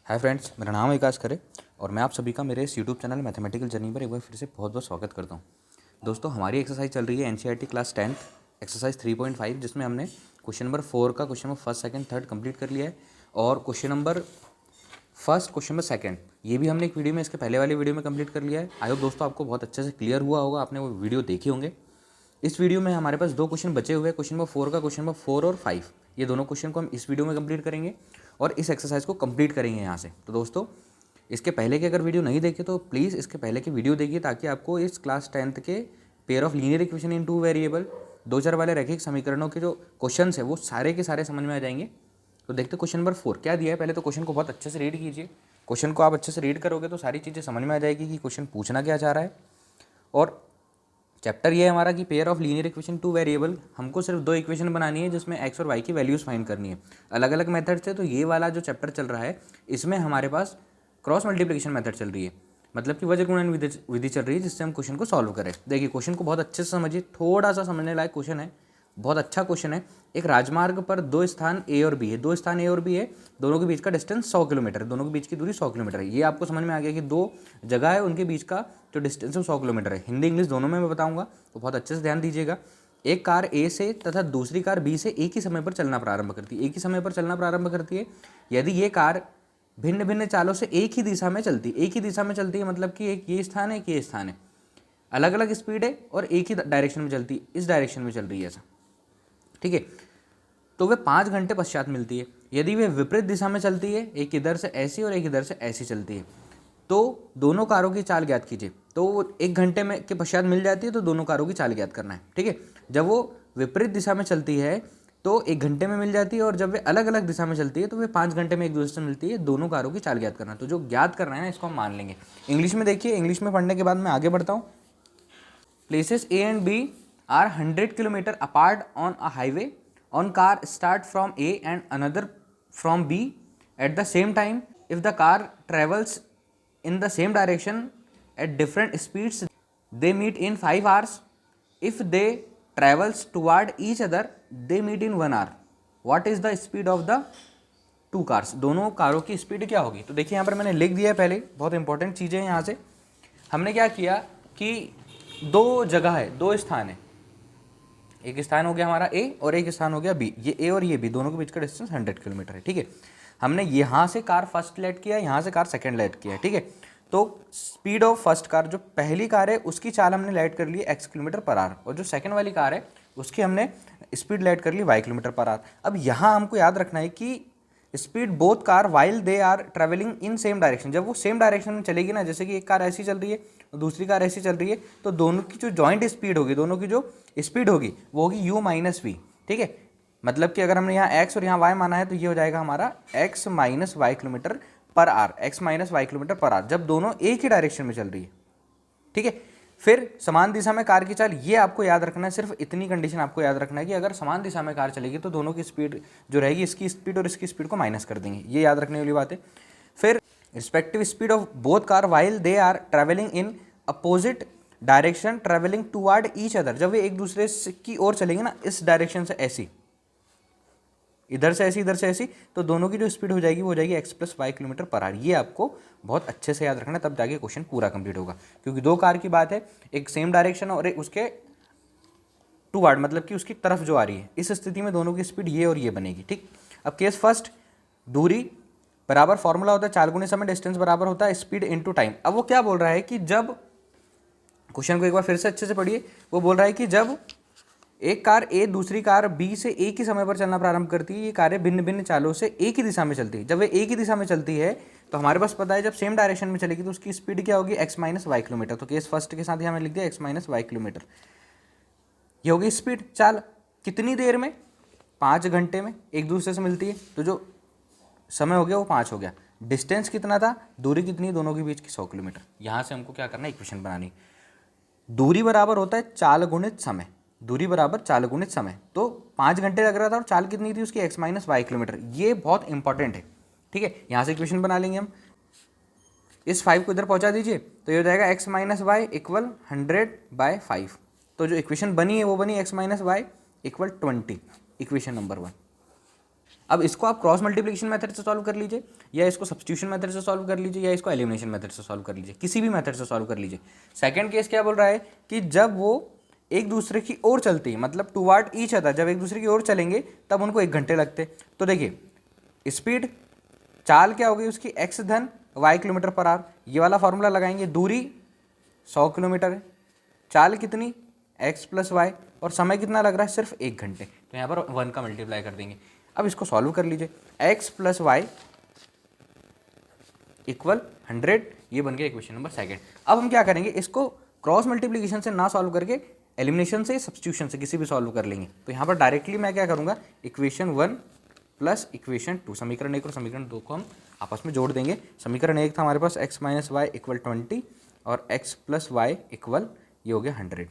Hi friends, मेरा नाम है विकास खरे और मैं आप सभी का मेरे इस यूट्यूब चैनल मैथमेटिकल जर्नी पर एक बार फिर से बहुत बहुत स्वागत करता हूं। दोस्तों, हमारी एक्सरसाइज चल रही है एनसीईआरटी क्लास 10th एक्सरसाइज 3.5, जिसमें हमने क्वेश्चन नंबर 4 का question number first second third complete कर लिया है और question number first question number second ये भी हमने एक वीडियो में, इसके पहले वाली वीडियो में कंप्लीट कर लिया है। आई होप दोस्तों आपको बहुत अच्छे से क्लियर हुआ होगा, आपने वो वीडियो देखे होंगे। इस वीडियो में हमारे पास दो क्वेश्चन बचे हुए हैं, क्वेश्चन नंबर 4 का क्वेश्चन नंबर 4 और 5। ये दोनों क्वेश्चन को हम इस वीडियो में कंप्लीट करेंगे और इस एक्सरसाइज को कंप्लीट करेंगे यहाँ से। तो दोस्तों, इसके पहले के अगर वीडियो नहीं देखे तो प्लीज़ इसके पहले की वीडियो देखिए, ताकि आपको इस क्लास 10th के pair of linear equation in two variable दो चर वाले रैखिक समीकरणों के जो क्वेश्चन है वो सारे के सारे समझ में आ जाएंगे। तो देखते क्वेश्चन नंबर 4 क्या दिया है। पहले तो क्वेश्चन को बहुत अच्छे से रीड कीजिए। क्वेश्चन को आप अच्छे से रीड करोगे तो सारी चीज़ें समझ में आ जाएगी कि क्वेश्चन पूछना क्या चाह रहा है। और चैप्टर ये है हमारा कि pair of linear equation two variable, हमको सिर्फ दो इक्वेशन बनानी है जिसमें एक्स और वाई की वैल्यूज़ फाइंड करनी है अलग अलग मेथड से। तो ये वाला जो चैप्टर चल रहा है इसमें हमारे पास क्रॉस मल्टीप्लिकेशन मेथड चल रही है, मतलब कि वज्र गुणन विधि चल रही है, जिससे हम क्वेश्चन को सॉल्व करें। देखिए क्वेश्चन को बहुत अच्छे से समझिए, थोड़ा सा समझने लायक क्वेश्चन है, बहुत अच्छा क्वेश्चन है। एक राजमार्ग पर दो स्थान ए और बी है, दो स्थान ए और बी है, दोनों के बीच का डिस्टेंस 100 किलोमीटर है, दोनों के बीच की दूरी 100 किलोमीटर है। ये आपको समझ में आ गया कि दो जगह है, उनके बीच का जो डिस्टेंस है 100 किलोमीटर है। हिंदी इंग्लिश दोनों में मैं बताऊंगा, तो बहुत अच्छे से ध्यान दीजिएगा। एक कार ए से तथा दूसरी कार बी से एक ही समय पर चलना प्रारंभ करती है, एक ही समय पर चलना प्रारंभ करती है। यदि ये कार भिन्न भिन्न चालों से एक ही दिशा में चलती है, एक ही दिशा में चलती है, मतलब कि एक ये स्थान है, एक ये स्थान है, अलग अलग स्पीड है और एक ही डायरेक्शन में चलती है, इस डायरेक्शन में चल रही है ऐसा, ठीक है। तो वे 5 घंटे पश्चात मिलती है। यदि वे विपरीत दिशा में चलती है, एक इधर से ऐसी और एक इधर से ऐसी चलती है, तो दोनों कारों की चाल ज्ञात कीजिए। तो वो 1 घंटे में के पश्चात मिल जाती है, तो दोनों कारों की चाल ज्ञात करना है, ठीक है। जब वो विपरीत दिशा में चलती है तो 1 घंटे में मिल जाती है, और जब वे अलग अलग दिशा में चलती है तो वे 5 घंटे में एक दूसरे से मिलती है। दोनों कारों की चाल ज्ञात करना है। तो जो ज्ञात करना है ना, इसको हम मान लेंगे। इंग्लिश में देखिए, इंग्लिश में पढ़ने के बाद मैं आगे बढ़ता हूँ। Places A and B are 100 kilometre apart on a highway, on car start from A and another from B at the same time. If the car travels in the same direction at different speeds, they meet in 5 hours. If they travels toward each other, they meet in 1 hour. What is the speed of the two cars? दोनों कारों की speed क्या होगी? तो देखिए यहाँ पर मैंने लिख दिया है पहले, बहुत इंपॉर्टेंट चीज़ें हैं। यहाँ से हमने क्या किया कि दो जगह है, दो स्थान है, एक स्थान हो गया हमारा ए और एक स्थान हो गया बी। ये ए और ये बी दोनों के बीच का डिस्टेंस 100 किलोमीटर है, ठीक है। हमने यहाँ से कार फर्स्ट लेट किया, यहाँ से कार सेकंड लेट किया, ठीक है। तो स्पीड ऑफ फर्स्ट कार, जो पहली कार है उसकी चाल हमने लेट कर ली x किलोमीटर पर आवर, और जो सेकंड वाली कार है उसकी हमने स्पीड लेट कर ली y किलोमीटर पर आवर। अब यहाँ हमको याद रखना है कि speed both car while they are travelling in same direction, जब वो सेम डायरेक्शन में चलेगी ना, जैसे कि एक कार ऐसी चल रही है और दूसरी कार ऐसी चल रही है, तो दोनों की जो जॉइंट स्पीड होगी, दोनों की जो स्पीड होगी वो होगी u माइनस वी, ठीक है। मतलब कि अगर हमने यहाँ x और यहाँ y माना है तो ये हो जाएगा हमारा x minus Y kilometre per hour, x minus Y kilometre per hour, जब दोनों एक ही डायरेक्शन में चल रही है, ठीक है। फिर समान दिशा में कार की चाल, ये आपको याद रखना है, सिर्फ इतनी कंडीशन आपको याद रखना है कि अगर समान दिशा में कार चलेगी तो दोनों की स्पीड जो रहेगी, इसकी स्पीड और इसकी स्पीड को माइनस कर देंगे, ये याद रखने वाली बात है। फिर respective speed of both car while they are travelling in opposite direction travelling toward each other, जब वे एक दूसरे की ओर चलेंगे ना, इस डायरेक्शन से ऐसी, इधर से ऐसी, इधर से ऐसी, तो दोनों की जो स्पीड हो जाएगी वो हो जाएगी x plus Y kilometre per hour. ये आपको बहुत अच्छे से याद रखना, तब जाके क्वेश्चन पूरा कंप्लीट होगा, क्योंकि दो कार की बात है, एक सेम डायरेक्शन और एक उसके टुवर्ड, मतलब कि उसकी तरफ जो आ रही है, इस स्थिति में दोनों की स्पीड ये और ये बनेगी, ठीक। अब केस फर्स्ट, दूरी बराबर फॉर्मूला होता है चाल गुणे समय, डिस्टेंस बराबर होता है स्पीड इनटू टाइम। अब वो क्या बोल रहा है कि जब, क्वेश्चन को एक बार फिर से अच्छे से पढ़िए, वो बोल रहा है कि जब एक कार ए दूसरी कार बी से एक ही समय पर चलना प्रारंभ करती है, ये कारें भिन्न भिन्न चालों से एक ही दिशा में चलती है। जब वे एक ही दिशा में चलती है तो हमारे पास पता है जब सेम डायरेक्शन में चलेगी तो उसकी स्पीड क्या होगी, x माइनस वाई किलोमीटर। तो केस फर्स्ट के साथ ही हमें लिख दिया x माइनस वाई किलोमीटर, ये होगी स्पीड, चाल कितनी देर में, 5 घंटे में एक दूसरे से मिलती है, तो जो समय हो गया वो 5 हो गया। डिस्टेंस कितना था, दूरी कितनी, दोनों के बीच की 100 किलोमीटर। यहाँ से हमको क्या करना है, इक्वेशन बनानी। दूरी बराबर होता है चाल गुणित समय, दूरी बराबर चाल गुणित समय, तो 5 घंटे लग रहा था और चाल कितनी थी उसकी, x माइनस वाई किलोमीटर। ये बहुत इंपॉर्टेंट है, ठीक है। यहाँ से इक्वेशन बना लेंगे हम, इस 5 को इधर पहुँचा दीजिए, तो ये हो जाएगा x माइनस वाई इक्वल 100/5। तो जो इक्वेशन बनी है वो बनी x minus Y equal 20, equation number 1। अब इसको आप क्रॉस मल्टीप्लिकेशन मेथड से सॉल्व कर लीजिए, या इसको सब्स्टिट्यूशन मेथड से सॉल्व कर लीजिए, या इसको एलिमिनेशन मेथड से सॉल्व कर लीजिए, किसी भी मेथड से सॉल्व कर लीजिए। सेकंड केस क्या बोल रहा है कि जब वो एक दूसरे की ओर चलती है, मतलब टुवर्ड ईच अदर, जब एक दूसरे की ओर चलेंगे तब उनको 1 घंटे लगते। तो देखिए स्पीड, चाल क्या होगी उसकी, एक्स धन वाई किलोमीटर पर आवर, ये वाला फॉर्मूला लगाएंगे। दूरी 100 किलोमीटर है, चाल कितनी एक्स प्लस वाई, और समय कितना लग रहा है, सिर्फ 1 घंटे। तो यहाँ पर 1 का मल्टीप्लाई कर देंगे। अब इसको सॉल्व कर लीजिए, एक्स प्लस वाई इक्वल 100, ये बन गया इक्वेशन नंबर सेकंड। अब हम क्या करेंगे, इसको क्रॉस मल्टीप्लिकेशन से ना सॉल्व करके एलिमिनेशन से, सब्स्टिट्यूशन से किसी भी सॉल्व कर लेंगे। तो यहाँ पर डायरेक्टली मैं क्या करूँगा, इक्वेशन 1 प्लस इक्वेशन 2, समीकरण 1 और समीकरण 2 को हम आपस में जोड़ देंगे। समीकरण 1 था हमारे पास एक्स माइनस वाई इक्वल 20 और एक्स प्लस वाई इक्वल ये हो गया 100।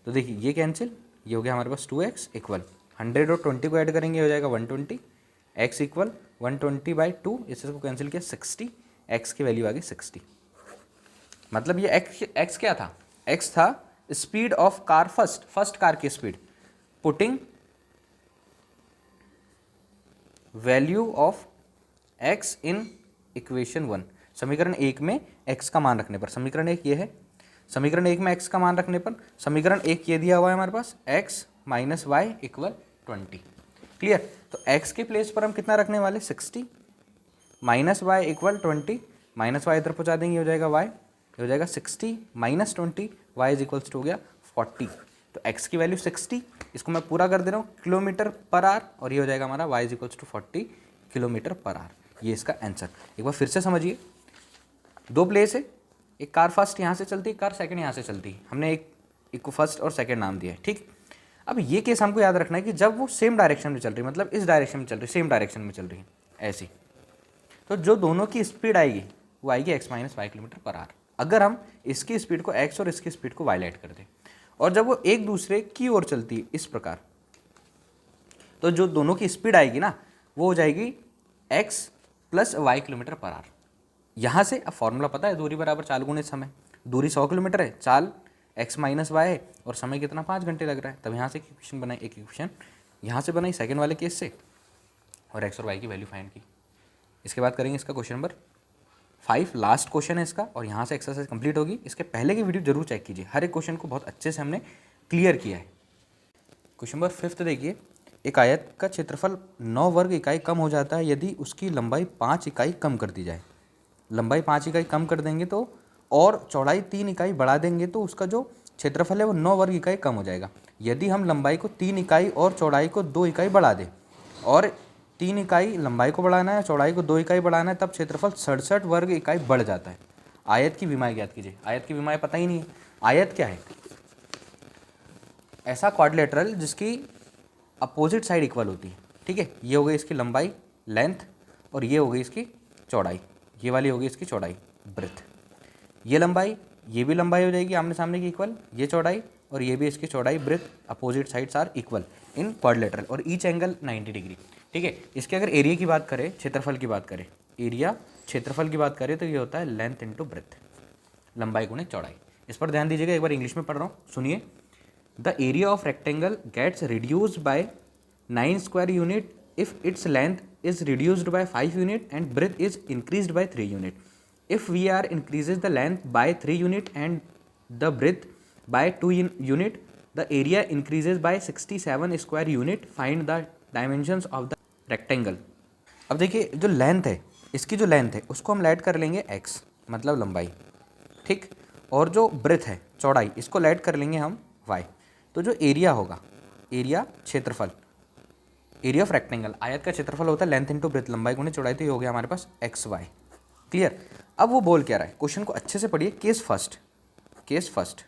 तो देखिए ये कैंसिल, ये हो गया हमारे पास 2x इक्वल 100 और 20 को ऐड करेंगे हो जाएगा 120, x इक्वल 120/2, इसको कैंसिल किया 60, x की वैल्यू आ गई 60। मतलब ये x क्या था, x था speed of car, first car की speed, putting value of x in equation 1। समीकरण 1 में x का मान रखने पर, समीकरण 1 ये है, समीकरण 1 में x का मान रखने पर समीकरण 1 ये दिया हुआ है हमारे पास, x minus Y equal 20। Clear. तो x के प्लेस पर हम कितना रखने वाले, 60, minus Y equal 20, minus Y इधर पहुँचा देंगे, हो जाएगा y, हो जाएगा 60 minus 20, y is equals to हो गया 40। तो x की वैल्यू 60, इसको मैं पूरा कर दे रहा हूँ किलोमीटर पर आवर, और ये हो जाएगा हमारा y is equals to 40 kilometre per hour. ये इसका आंसर। एक बार फिर से समझिए, दो प्लेस है, एक कार फर्स्ट यहाँ से चलती है, कार सेकंड यहाँ से चलती है, हमने एक को फर्स्ट और सेकंड नाम दिया है, ठीक। अब ये केस हमको याद रखना है कि जब वो सेम डायरेक्शन में चल रही है, मतलब इस डायरेक्शन में चल रही है, सेम डायरेक्शन में चल रही है ऐसी, तो जो दोनों की स्पीड आएगी वो आएगी x minus Y kilometre per hour. अगर हम इसकी स्पीड को x और इसकी स्पीड को y ऐड कर दें, और जब वो एक दूसरे की ओर चलती है इस प्रकार, तो जो दोनों की स्पीड आएगी ना वो हो जाएगी x plus Y kilometre per hour. यहाँ से अब फॉर्मूला पता है, दूरी बराबर चाल गुणे समय। दूरी 100 किलोमीटर है, चाल x माइनस वाई है, और समय कितना 5 घंटे लग रहा है। तब यहाँ से इक्वेशन बनाई, एक इक्वेशन यहाँ से बनाई सेकंड वाले केस से, और x और y की वैल्यू फाइंड की। इसके बाद करेंगे इसका क्वेश्चन नंबर 5, लास्ट क्वेश्चन है इसका, और यहाँ से एक्सरसाइज कंप्लीट होगी। इसके पहले की वीडियो जरूर चेक कीजिए, हर एक क्वेश्चन को बहुत अच्छे से हमने क्लियर किया है। क्वेश्चन नंबर 5 देखिए, एक आयत का क्षेत्रफल 9 वर्ग इकाई कम हो जाता है यदि उसकी लंबाई 5 इकाई कम कर दी जाए। लंबाई 5 इकाई कम कर देंगे तो, और चौड़ाई 3 इकाई बढ़ा देंगे तो उसका जो क्षेत्रफल है वो 9 वर्ग इकाई कम हो जाएगा। यदि हम लंबाई को 3 इकाई और चौड़ाई को 2 इकाई बढ़ा दें, और 3 इकाई लंबाई को बढ़ाना है, चौड़ाई को 2 इकाई बढ़ाना है, तब क्षेत्रफल 67 वर्ग इकाई बढ़ जाता है। आयत की विमाएँ ज्ञात कीजिए। आयत की विमाएँ पता ही नहीं है। आयत क्या है, ऐसा क्वाड्रिलेटरल जिसकी अपोजिट साइड इक्वल होती है, ठीक है। ये हो गई इसकी लंबाई लेंथ, और ये हो गई इसकी चौड़ाई, ये वाली होगी इसकी चौड़ाई ब्रेथ। ये लंबाई, ये भी लंबाई हो जाएगी आमने सामने की इक्वल, ये चौड़ाई और ये भी इसकी चौड़ाई breadth, opposite sides are equal in quadrilateral, और ईच एंगल 90 डिग्री, ठीक है। इसके अगर एरिया की बात करें, क्षेत्रफल की बात करें, एरिया क्षेत्रफल की बात करें, तो ये होता है लेंथ इंटू ब्रेथ, लंबाई गुणे चौड़ाई। इस पर ध्यान दीजिएगा, एक बार इंग्लिश में पढ़ रहा हूँ, सुनिए। The area of rectangle gets reduced by 9 square unit if its length is reduced by 5 unit and breadth is increased by 3 unit. If VR increases the length by 3 unit and the breadth by 2 unit, the area increases by 67 square unit. Find the dimensions of the rectangle. अब देखिए जो length है, इसकी जो length है उसको हम add कर लेंगे x, मतलब लंबाई, ठीक। और जो ब्रेथ है, चौड़ाई, इसको ऐड कर लेंगे हम y। तो जो एरिया होगा, एरिया क्षेत्रफल, एरिया ऑफ रेक्टेंगल, आयत का क्षेत्रफल होता है लेंथ इंटू ब्रेथ, लंबाई गुणे चौड़ाई, तो ये हो गया हमारे पास एक्स वाई। क्लियर। अब वो बोल क्या रहा है, क्वेश्चन को अच्छे से पढ़िए। केस फर्स्ट,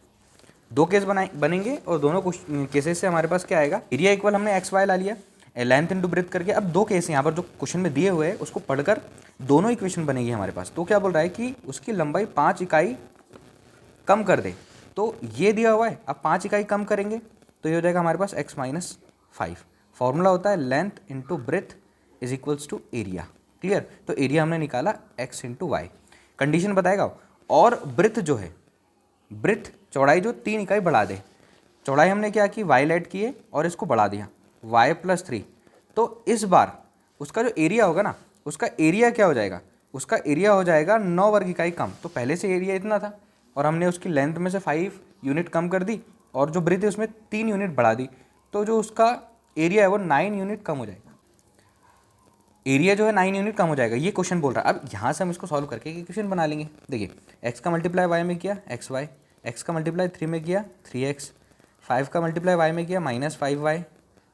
दो केस बनेंगे, और दोनों केसेस से हमारे पास क्या आएगा, एरिया इक्वल हमने एक्स वाई ला लिया, लेंथ इंटू ब्रेथ करके। अब दो केस यहाँ पर जो क्वेश्चन में दिए हुए हैं उसको पढ़कर दोनों इक्वेशन बनेगी हमारे पास। तो क्या बोल रहा है कि उसकी लंबाई 5 इकाई कम कर दे, तो ये दिया हुआ है। अब 5 इकाई कम करेंगे तो ये हो जाएगा हमारे पास x माइनस 5। फॉर्मूला होता है length into breadth is equals to area. Clear. तो एरिया हमने निकाला x इंटू वाई। कंडीशन बताएगा, और ब्रेथ जो है, ब्रेथ चौड़ाई जो 3 इकाई बढ़ा दे, चौड़ाई हमने क्या की, y ऐड किए और इसको बढ़ा दिया y + 3। तो इस बार उसका जो एरिया होगा ना, उसका एरिया क्या हो जाएगा, उसका एरिया हो जाएगा 9 वर्ग इकाई कम। तो पहले से एरिया इतना था और हमने उसकी लेंथ में से 5 यूनिट कम कर दी और जो ब्रेथ है उसमें 3 यूनिट बढ़ा दी, तो जो उसका एरिया है वो 9 यूनिट कम हो जाएगा। एरिया जो है 9 यूनिट कम हो जाएगा, ये क्वेश्चन बोल रहा है। अब यहाँ से हम इसको सॉल्व करके इक्वेशन बना लेंगे। देखिए x का मल्टीप्लाई y में किया xy, x का मल्टीप्लाई 3 में किया 3x, 5 का मल्टीप्लाई y में किया -5y,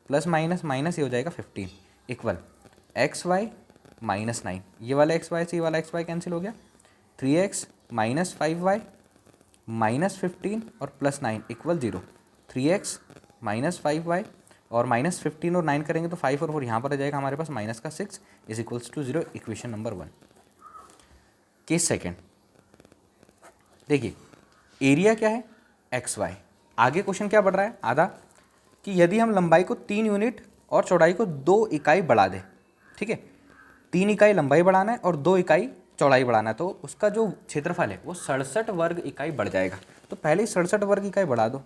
प्लस माइनस माइनस ये हो जाएगा 15 इक्वल xy -9। ये वाला xy से ये वाला xy कैंसिल हो गया, 3x -5y -15 और +9 इक्वल 0। 3x -5y और -15 और 9 करेंगे तो 5 और 4 यहाँ पर आ जाएगा हमारे पास -6 is equals to 0। Equation number 1। Case second, देखिए एरिया क्या है xy। आगे क्वेश्चन क्या बढ़ रहा है आधा, कि यदि हम लंबाई को 3 यूनिट और चौड़ाई को 2 इकाई बढ़ा दें, ठीक है, 3 इकाई लंबाई बढ़ाना है और 2 इकाई चौड़ाई बढ़ाना है, तो उसका जो क्षेत्रफल है वो 67 वर्ग इकाई बढ़ जाएगा। तो पहले ही 67 वर्ग इकाई बढ़ा दो,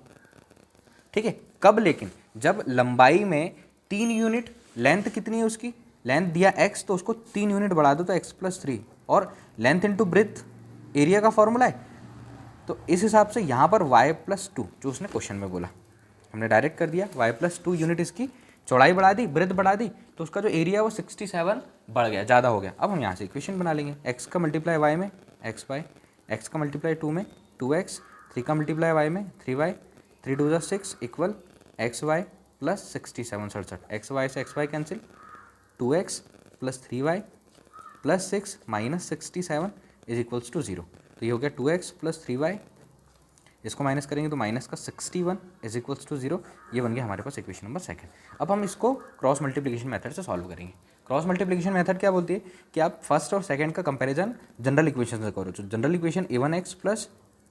ठीक है। कब, लेकिन जब लंबाई में 3 यूनिट, लेंथ कितनी है उसकी, लेंथ दिया x तो उसको 3 यूनिट बढ़ा दो तो x + 3, और लेंथ इंटू ब्रेथ एरिया का फॉर्मूला है, तो इस हिसाब से यहाँ पर y + 2 जो उसने क्वेश्चन में बोला हमने डायरेक्ट कर दिया, y + 2 यूनिट इसकी चौड़ाई बढ़ा दी, ब्रेथ बढ़ा दी, तो उसका जो एरिया वो 67 बढ़ गया, ज़्यादा हो गया। अब हम यहाँ से इक्वेशन बना लेंगे, x का मल्टीप्लाई y में xy, x का मल्टीप्लाई 2 में 2x, 3 का मल्टीप्लाई y में 3y, 3 2 = 6 इक्वल xy + 67 67, xy से xy cancel, 2x + 3y + 6 -67 is equals to 0। तो ये हो गया 2x + 3y, इसको माइनस करेंगे तो -61 इज इक्वल्स टू 0। ये बन गया हमारे पास इक्वेशन नंबर सेकंड। अब हम इसको क्रॉस मल्टीप्लिकेशन मेथड से सॉल्व करेंगे। क्रॉस मल्टीप्लिकेशन मेथड क्या बोलती है कि आप फर्स्ट और सेकंड का कंपैरिजन जनरल इक्वेशन से करो। तो general equation a1x +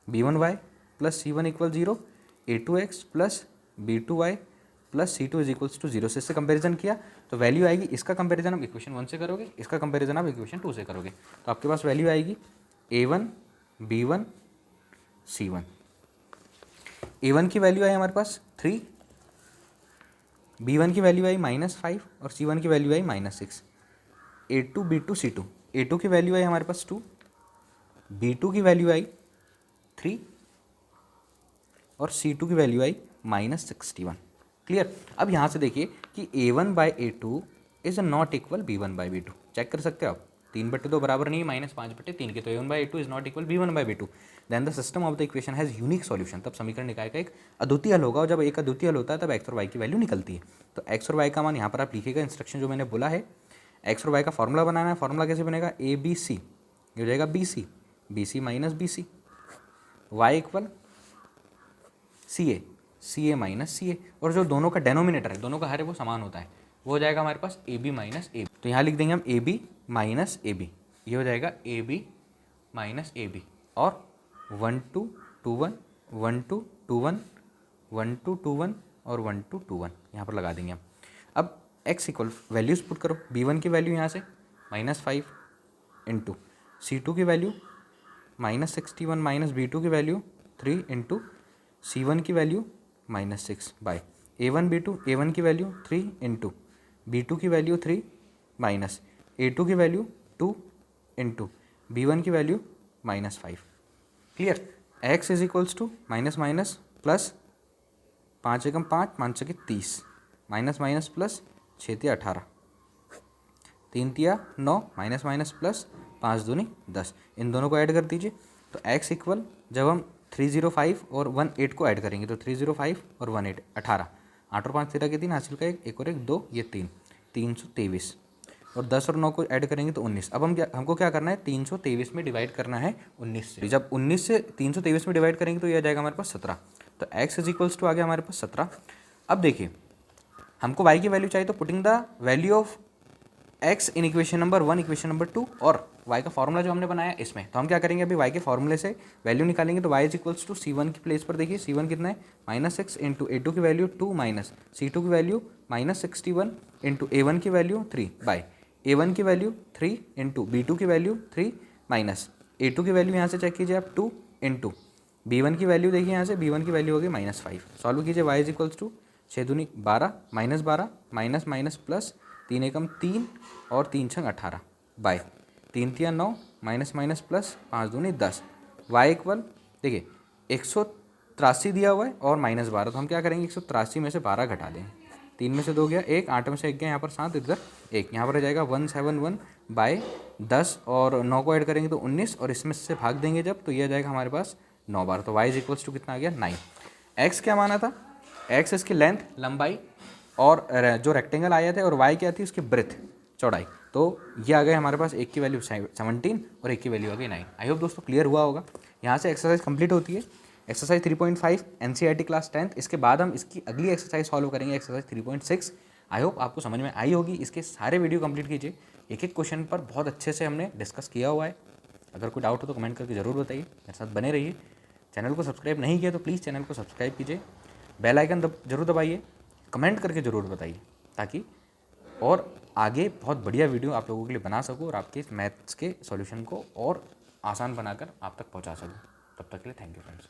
b1y + c1 = 0, a2x + b2y + c2 is equals to 0 से इससे कंपैरिजन किया तो वैल्यू आएगी, इसका कंपैरिजन आप इक्वेशन 1 से करोगे, इसका कंपैरिजन आप इक्वेशन 2 से करोगे, तो आपके पास वैल्यू आएगी a1 b1 c1। a1 की वैल्यू आई हमारे पास 3, b1 की वैल्यू आई -5 और c1 की वैल्यू आई -6। a2 b2 c2, a2 की वैल्यू आई हमारे पास 2, b2 की वैल्यू आई 3 और c2 की वैल्यू आई -61। क्लियर। अब यहाँ से देखिए कि a1/a2 is not equal b1/b2। Check कर सकते हो आप, 3/2 बराबर नहीं है -5/3 के, तो a1/a2 is not equal b1/b2। Then the system of the equation has unique solution. तब समीकरण निकाय का एक अद्वितीय हल होगा, और जब एक अद्वितीय हल होता है तब x और y की वैल्यू निकलती है। तो x और y का मान यहाँ पर आप लिखिएगा, इंस्ट्रक्शन जो मैंने बोला है, x और y का फॉर्मूला बनाना है। फॉर्मूला कैसे बनेगा, ABC ये हो जाएगा BC, BC - BC, y equal CA, CA - CA, और जो दोनों का डेनोमिनेटर है, दोनों का हर है वो समान होता है, वो हो जाएगा हमारे पास AB - AB। तो यहाँ लिख देंगे हम AB - AB, ये हो जाएगा AB - AB, और 1 2 2 1 1 2 2 1 1 2 2 1 और 1 2 2 1 यहाँ पर लगा देंगे हम। अब x इक्वल वैल्यूज पुट करो, b1 की वैल्यू यहाँ से -5 इंटू c2 की वैल्यू -61 b2 की वैल्यू 3 इंटू c1 की value -6 bye a1 b2, a1 की वैल्यू 3 इंटू b2 की वैल्यू 3 माइनस a2 की वैल्यू 2 इंटू b1 की value -5। Clear. x is equals to minus minus plus 5 एकम 5 5 के 30 minus minus plus 6 × 18 3 × 9 minus minus plus 5 दूनी 10, इन दोनों को ऐड कर दीजिए। तो x इक्वल जब हम 305 और 18 को ऐड करेंगे तो 305 और 18 18 8 और 5 13 के 3 हासिल का एक और एक 2 ये 323 और 10 और 9 को ऐड करेंगे तो 19। अब हमको क्या करना है, 323 में डिवाइड करना है 19 से। जब 19 से 323 में डिवाइड करेंगे तो ये आ जाएगा हमारे पास 17। तो x इज इक्वल्स टू आ गया हमारे पास 17। अब देखिए हमको y की वैल्यू चाहिए, तो putting the value of x in equation number 1 equation number 2 और y का फॉर्मूला जो हमने बनाया इसमें, तो हम क्या करेंगे, अभी y के फॉर्मूले से वैल्यू निकालेंगे। तो y is equals to c1 की प्लेस पर देखिए c1 कितना है -6 इंटू a2 की वैल्यू 2 माइनस c2 की वैल्यू -61 इंटू a1 की वैल्यू 3 बाय a1 की वैल्यू 3 इंटू b2 की वैल्यू 3 माइनस a2 की वैल्यू यहाँ से चेक कीजिए आप 2 इंटू b1 की वैल्यू देखिए यहाँ से b1 की वैल्यू होगी -5। सॉल्व कीजिए y इज इक्वल्स टू 6 दूनी 12 -12 माइनस माइनस प्लस 3 एकम 3 और 3 छंग 18 बाय 3 तिया 9 माइनस माइनस प्लस 5 दूनी 10 वाई इक्वल देखिए 183 दिया हुआ है और -12, तो हम क्या करेंगे 183 में से 12 घटा दें। 3 में से 2 गया 1, 8 में से 1 गया, यहाँ पर 7, इधर 1, यहाँ पर रह जाएगा 171 बाय 10 और 9 को ऐड करेंगे तो 19 और इसमें से भाग देंगे जब तो ये आ जाएगा हमारे पास 9 बार। तो y इज इक्वल्स टू कितना आ गया 9। x क्या माना था, x इसकी लेंथ लंबाई और जो रेक्टेंगल आया थे और y क्या थी उसकी ब्रेथ चौड़ाई। तो ये आ गए हमारे पास एक की वैल्यू 17 और एक की वैल्यू आ गई 9। आई होप दोस्तों क्लियर हुआ होगा। यहाँ से एक्सरसाइज कंप्लीट होती है, एक्सरसाइज 3.5 एनसीईआरटी क्लास 10th। इसके बाद हम इसकी अगली एक्सरसाइज सॉल्व करेंगे, एक्सरसाइज 3.6। आई होप आपको समझ में आई होगी। इसके सारे वीडियो कंप्लीट कीजिए, एक एक क्वेश्चन पर बहुत अच्छे से हमने डिस्कस किया हुआ है। अगर कोई डाउट हो तो कमेंट करके ज़रूर बताइए, मेरे साथ बने रहिए। चैनल को सब्सक्राइब नहीं किया तो प्लीज़ चैनल को सब्सक्राइब कीजिए, बेल आइकन जरूर दबाइए, कमेंट करके ज़रूर बताइए ताकि और आगे बहुत बढ़िया वीडियो आप लोगों के लिए बना सकूँ और आपके मैथ्स के सॉल्यूशन को और आसान बनाकर आप तक पहुंचा सकूँ। तब तक के लिए थैंक यू फ्रेंड्स।